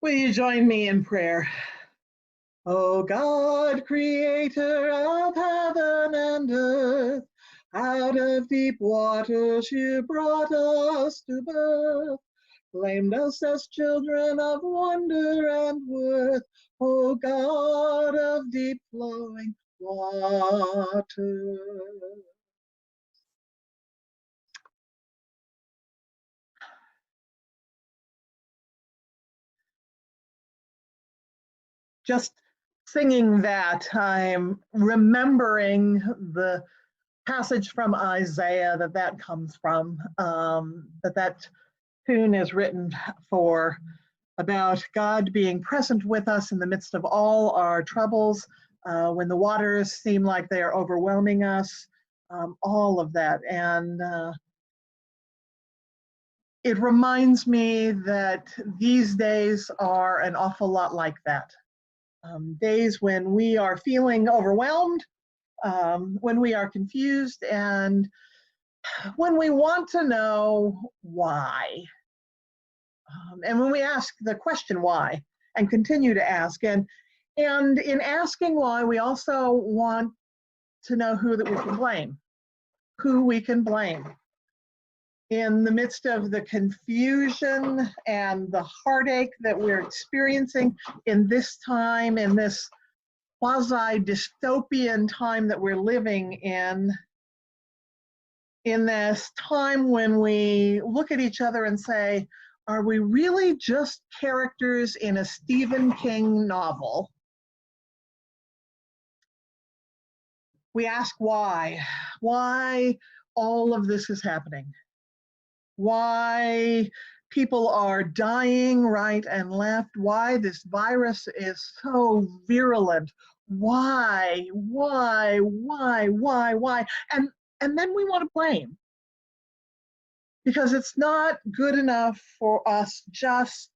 Will you join me in prayer? O God, creator of heaven and earth, out of deep waters you brought us to birth, claimed us as children of wonder and worth, O God of deep flowing water. Just singing that, I'm remembering the passage from Isaiah that comes from, that tune is written for, about God being present with us in the midst of all our troubles, when the waters seem like they are overwhelming us, all of that. And it reminds me that these days are an awful lot like that. Days when we are feeling overwhelmed, when we are confused, and when we want to know why. And when we ask the question why and continue to ask, and in asking why, we also want to know who that we can blame, who we can blame. In the midst of the confusion and the heartache that we're experiencing in this time, in this quasi-dystopian time that we're living in this time when we look at each other and say, are we really just characters in a Stephen King novel? We ask why all of this is happening, why people are dying right and left, why this virus is so virulent, why, and then we want to blame. Because it's not good enough for us just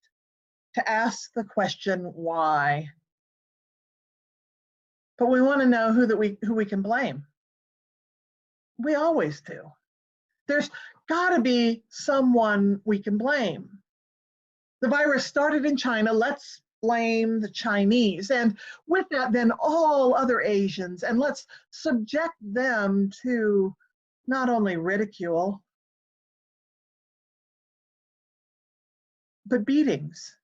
to ask the question why. But we want to know who we can blame. We always do. There's got to be someone we can blame. The virus started in China. Let's blame the Chinese. And with that, then all other Asians. And let's subject them to not only ridicule, but beatings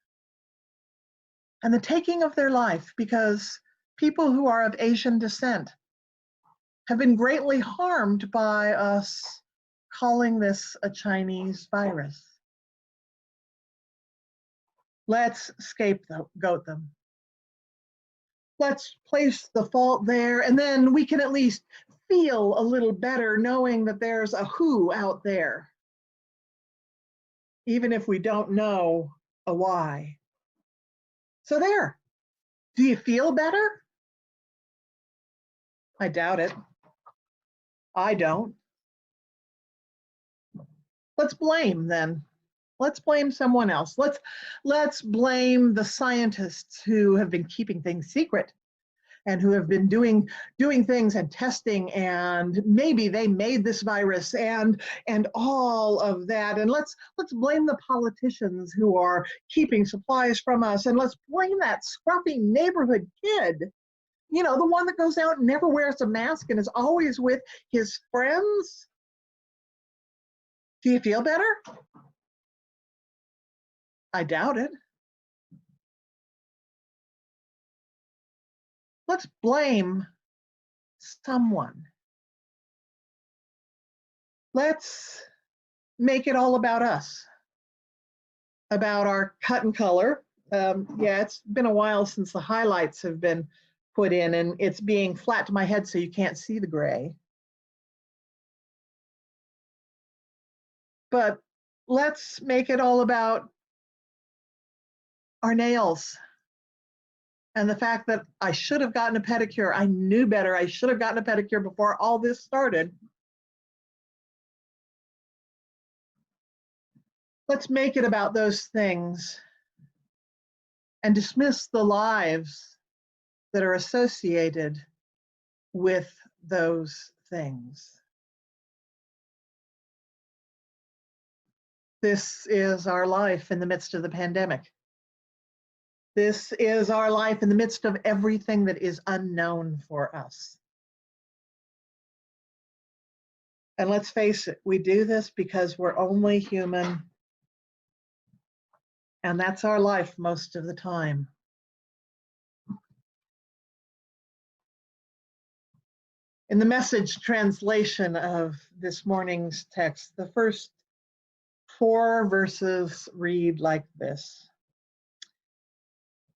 and the taking of their life, because people who are of Asian descent have been greatly harmed by us calling this a Chinese virus. Let's scapegoat them. Let's place the fault there, and then we can at least feel a little better knowing that there's a who out there, even if we don't know a why. So there, do you feel better? I doubt it. I don't. Let's blame then. Let's blame someone else. Let's blame the scientists who have been keeping things secret and who have been doing things and testing, and maybe they made this virus and all of that. And let's blame the politicians who are keeping supplies from us, and let's blame that scruffy neighborhood kid, you know, the one that goes out and never wears a mask and is always with his friends. Do you feel better? I doubt it. Let's blame someone. Let's make it all about us, about our cut and color. Yeah, it's been a while since the highlights have been put in, and it's being flat to my head so you can't see the gray. But let's make it all about our nails and the fact that I should have gotten a pedicure. I knew better. I should have gotten a pedicure before all this started. Let's make it about those things and dismiss the lives that are associated with those things. This is our life in the midst of the pandemic. This is our life in the midst of everything that is unknown for us. And let's face it, we do this because we're only human, and that's our life most of the time. In the Message translation of this morning's text, the first 4 verses read like this.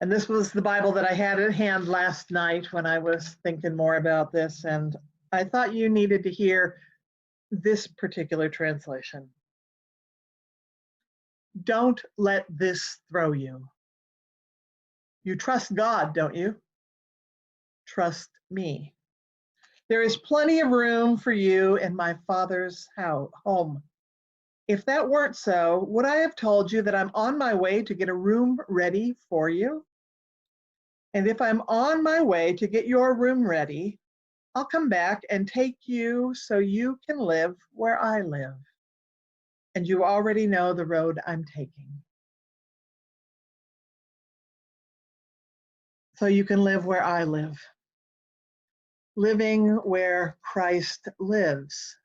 And this was the Bible that I had at hand last night when I was thinking more about this, and I thought you needed to hear this particular translation. Don't let this throw you. You trust God, don't you? Trust me. There is plenty of room for you in my Father's home. If that weren't so, would I have told you that I'm on my way to get a room ready for you? And if I'm on my way to get your room ready, I'll come back and take you so you can live where I live. And you already know the road I'm taking. So you can live where I live. Living where Christ lives.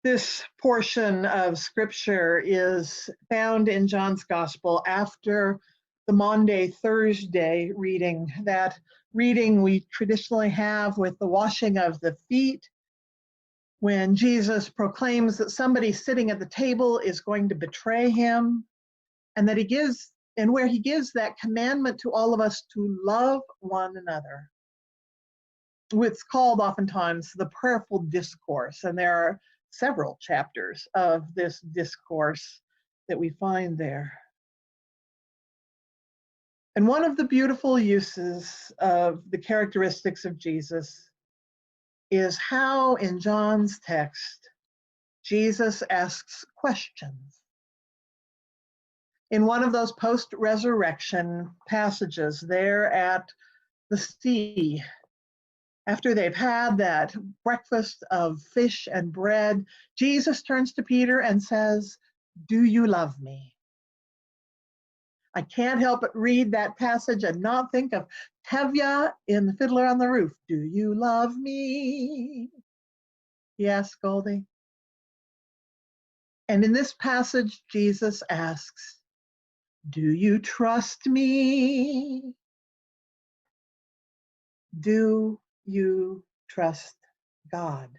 This portion of scripture is found in John's Gospel after the Maundy Thursday reading. That reading we traditionally have with the washing of the feet, when Jesus proclaims that somebody sitting at the table is going to betray him, and that he gives that commandment to all of us to love one another. It's called oftentimes the prayerful discourse, and there are several chapters of this discourse that we find there. And one of the beautiful uses of the characteristics of Jesus is how in John's text, Jesus asks questions. In one of those post-resurrection passages there at the sea, after they've had that breakfast of fish and bread, Jesus turns to Peter and says, "Do you love me?" I can't help but read that passage and not think of Tevye in The Fiddler on the Roof. "Do you love me?" Yes, Goldie. And in this passage, Jesus asks, "Do you trust me? Do you trust God?"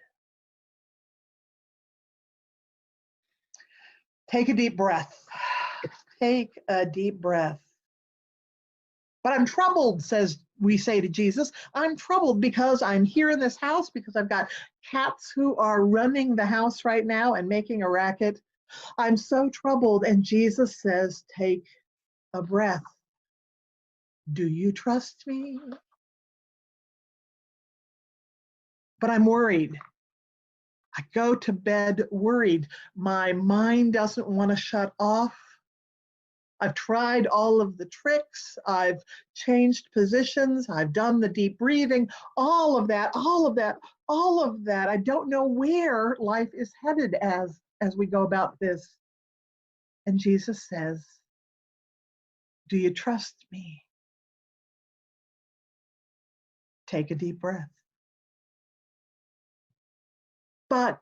Take a deep breath. Take a deep breath. But I'm troubled, we say to Jesus. I'm troubled because I'm here in this house, because I've got cats who are running the house right now and making a racket. I'm so troubled. And Jesus says, take a breath. Do you trust me? But I'm worried. I go to bed worried. My mind doesn't want to shut off. I've tried all of the tricks. I've changed positions. I've done the deep breathing, all of that. I don't know where life is headed as we go about this. And Jesus says, do you trust me? Take a deep breath. But,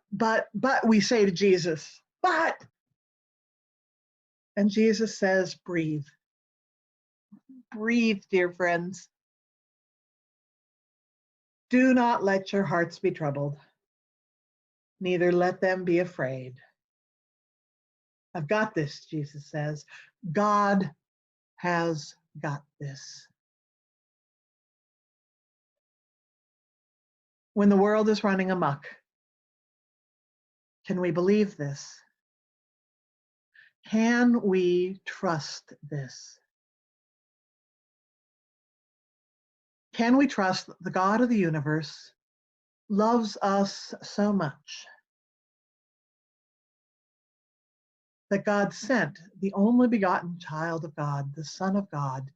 we say to Jesus, but. And Jesus says, breathe. Breathe, dear friends. Do not let your hearts be troubled. Neither let them be afraid. I've got this, Jesus says. God has got this. When the world is running amok, can we believe this? Can we trust this? Can we trust the God of the universe loves us so much that God sent the only begotten child of God, the Son of God,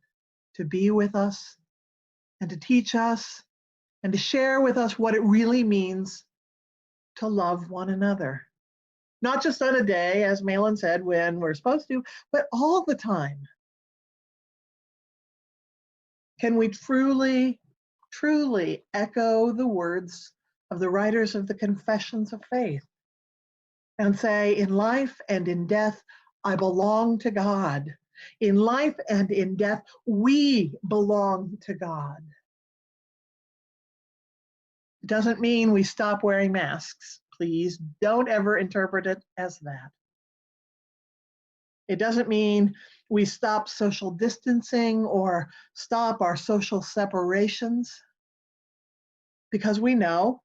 to be with us and to teach us and to share with us what it really means to love one another? Not just on a day, as Malin said, when we're supposed to, but all the time. Can we truly, truly echo the words of the writers of the Confessions of Faith and say, in life and in death, I belong to God. In life and in death, we belong to God. It doesn't mean we stop wearing masks. Please don't ever interpret it as that. It doesn't mean we stop social distancing or stop our social separations, because we know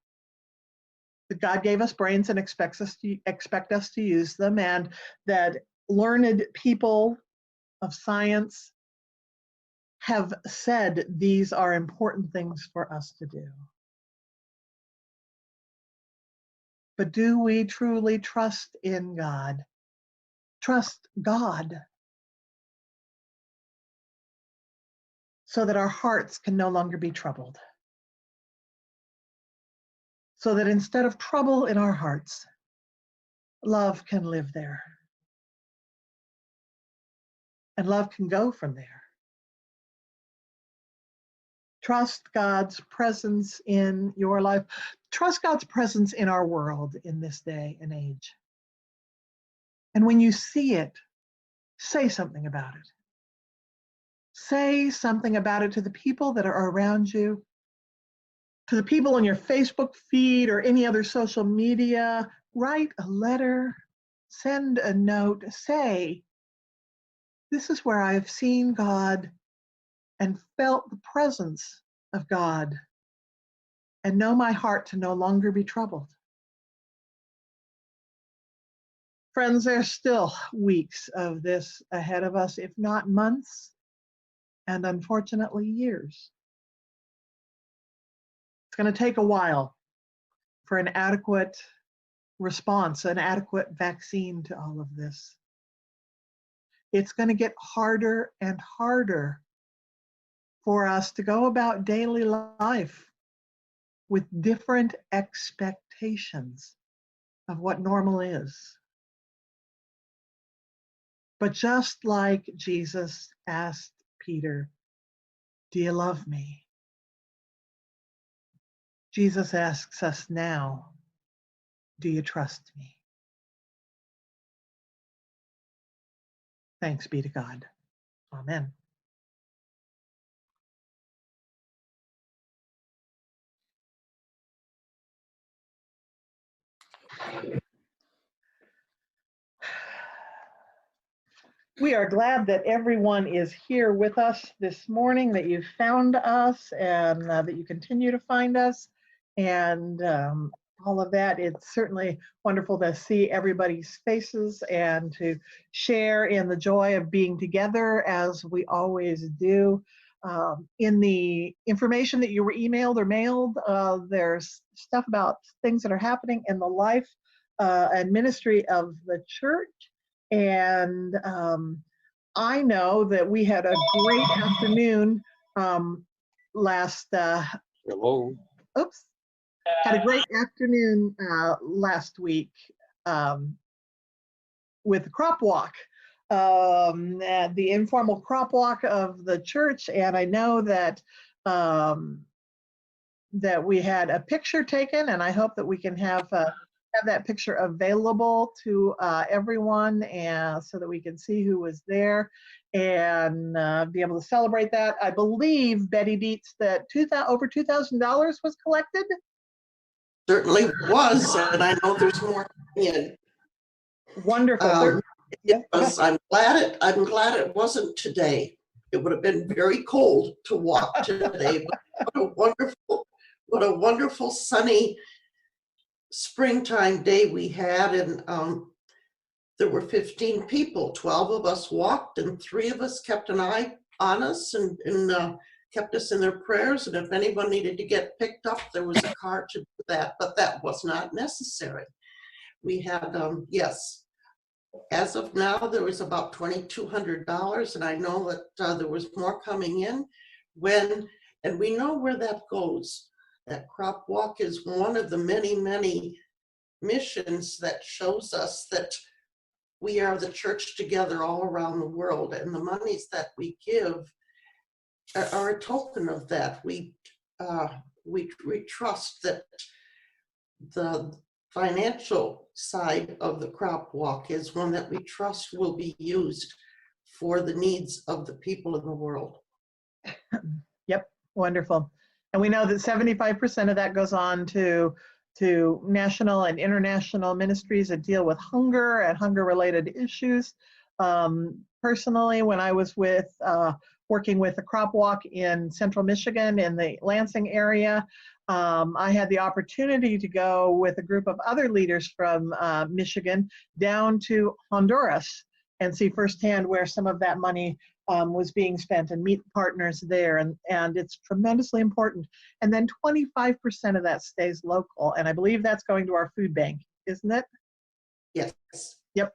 that God gave us brains and expect us to use them, and that learned people of science have said these are important things for us to do. But do we truly trust in God? Trust God so that our hearts can no longer be troubled. So that instead of trouble in our hearts, love can live there. And love can go from there. Trust God's presence in your life. Trust God's presence in our world in this day and age. And when you see it, say something about it. Say something about it to the people that are around you, to the people on your Facebook feed or any other social media. Write a letter, send a note, say, this is where I have seen God and felt the presence of God, and know my heart to no longer be troubled. Friends, there's still weeks of this ahead of us, if not months, and unfortunately years. It's going to take a while for an adequate response, an adequate vaccine to all of this. It's going to get harder and harder for us to go about daily life with different expectations of what normal is. But just like Jesus asked Peter, do you love me? Jesus asks us now, do you trust me? Thanks be to God. Amen. We are glad that everyone is here with us this morning, that you found us, and that you continue to find us, and all of that. It's certainly wonderful to see everybody's faces and to share in the joy of being together as we always do. In the information that you were emailed or mailed, there's stuff about things that are happening in the life and ministry of the church. And I know that we had a great afternoon last, Hello. oops, had a great afternoon last week with the crop walk, at the informal crop walk of the church. And I know that that we had a picture taken, and I hope that we can have that picture available to everyone, and so that we can see who was there and be able to celebrate that. I believe, Betty Dietz, that over $2,000 was collected. Certainly was, and I know there's more coming in. Wonderful. I'm glad it wasn't today. It would have been very cold to walk today. What a wonderful sunny springtime day we had, and there were 15 people. 12 of us walked, and 3 of us kept an eye on us and kept us in their prayers. And if anyone needed to get picked up, there was a car to do that, but that was not necessary. We had, yes, as of now, there was about $2,200, and I know that there was more coming in and we know where that goes. That crop walk is one of the many, many missions that shows us that we are the church together all around the world, and the monies that we give are a token of that. We trust that the financial side of the crop walk is one that we trust will be used for the needs of the people in the world. Yep, wonderful. And we know that 75% of that goes on to national and international ministries that deal with hunger and hunger-related issues. Personally, when I was working with the crop walk in central Michigan in the Lansing area, I had the opportunity to go with a group of other leaders from Michigan down to Honduras and see firsthand where some of that money was being spent and meet partners there. And it's tremendously important. And then 25% of that stays local. And I believe that's going to our food bank, isn't it? Yes. Yep.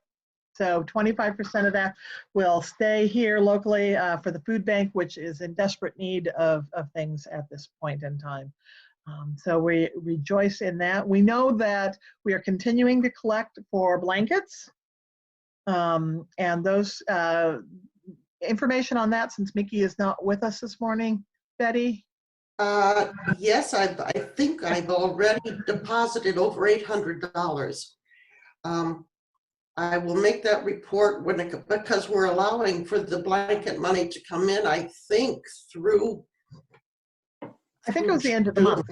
So 25% of that will stay here locally for the food bank, which is in desperate need of things at this point in time. So we rejoice in that. We know that we are continuing to collect for blankets. And those information on that, since Mickey is not with us this morning, Betty? Yes, I think I've already deposited over $800. I will make that report because we're allowing for the blanket money to come in, I think, through. I think it was the end of the month.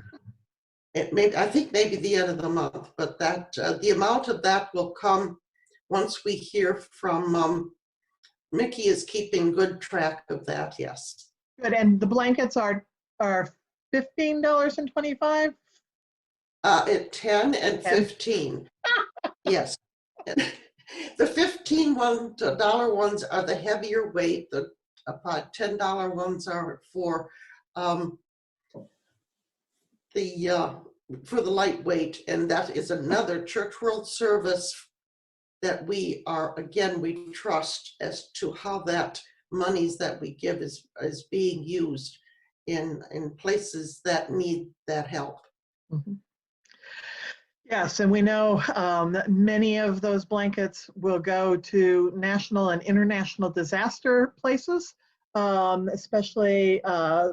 I think maybe the end of the month, but that the amount of that will come once we hear from Mickey is keeping good track of that, yes. Good, and the blankets are $15.25? At 10 and 15. Yes. The $15 ones are the heavier weight. The $10 ones are for the lightweight, and that is another Church World Service that we trust as to how that monies that we give is being used in places that need that help. Mm-hmm. Yes, and we know that many of those blankets will go to national and international disaster places, especially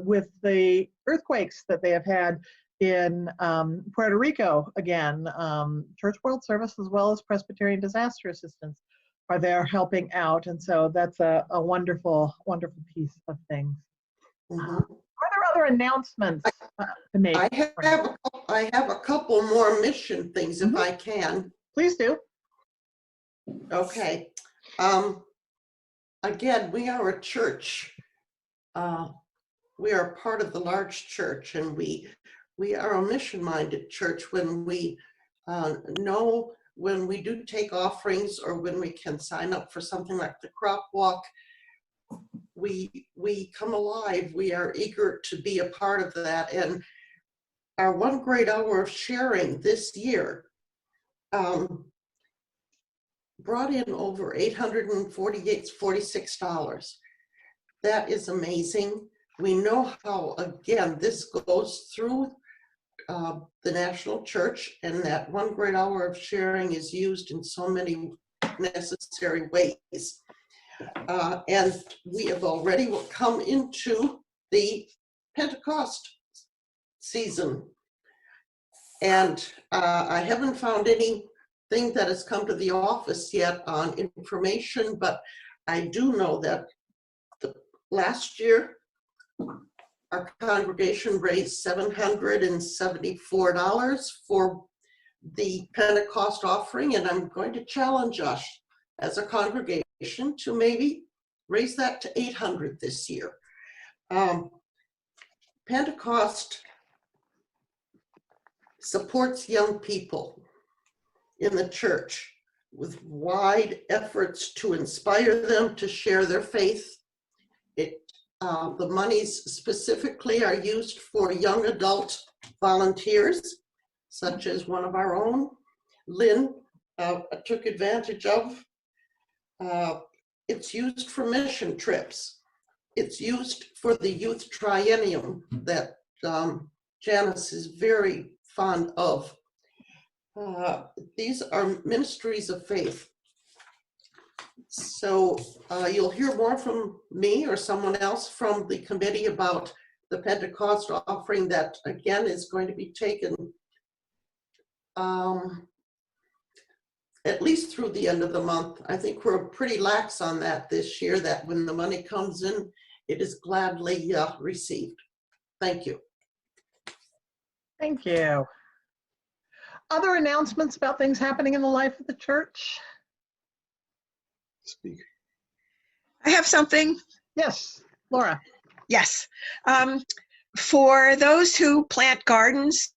with the earthquakes that they have had in Puerto Rico. Again, Church World Service as well as Presbyterian Disaster Assistance are there helping out, and so that's a wonderful, wonderful piece of things. Mm-hmm. Are there other announcements to make? I have a couple more mission things, if I can. Please do. Okay. Again, we are a church. We are part of the large church, and we are a mission-minded church when we know when we do take offerings or when we can sign up for something like the crop walk, we come alive. We are eager to be a part of that. And our one great hour of sharing this year brought in over $846. That is amazing. We know how, again, this goes through the national church, and that one great hour of sharing is used in so many necessary ways. And we have already come into the Pentecost season. And I haven't found anything that has come to the office yet on information, but I do know that last year, our congregation raised $774 for the Pentecost offering, and I'm going to challenge us as a congregation to maybe raise that to $800 this year. Pentecost supports young people in the church with wide efforts to inspire them to share their faith. The monies specifically are used for young adult volunteers, such as one of our own, Lynn, took advantage of. It's used for mission trips. It's used for the youth triennium that Janice is very fond of. These are ministries of faith. So you'll hear more from me or someone else from the committee about the Pentecost offering that again is going to be taken at least through the end of the month. I think we're pretty lax on that this year, that when the money comes in, it is gladly received. Thank you. Thank you. Other announcements about things happening in the life of the church? Speak. I have something. Yes, Laura. Yes. For those who plant gardens,